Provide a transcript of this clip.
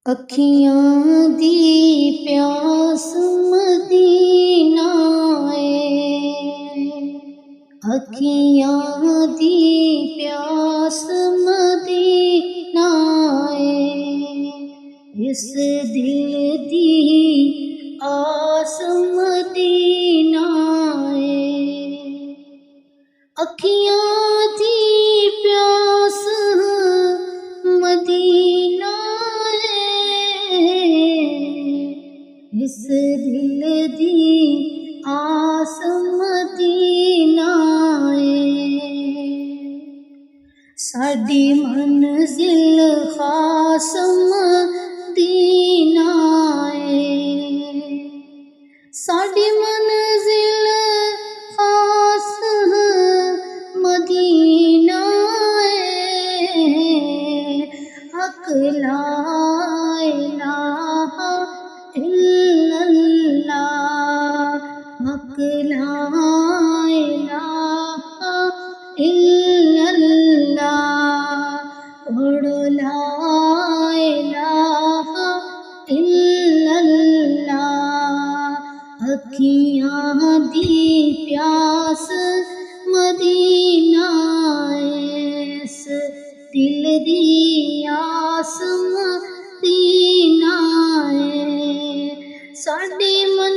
अखियां दी प्यास मदीना है, अखियां दी प्यास मदीना है, इस दिल दी आस मदीना है। अखियां दी प्यास मदीना इस दिल दी आस मदीना है। साडी मंजिल खास मदीना है, साडी मंजिल खास मदीना है। हक ला इलाहा इल्लल्लाह, हक ला इलाहा इल्लल्लाह, पढ़ो ला इलाहा इल्लल्लाह। अखियां दी प्यास मदीना इस दिल दी आस मदीना है। साडी मन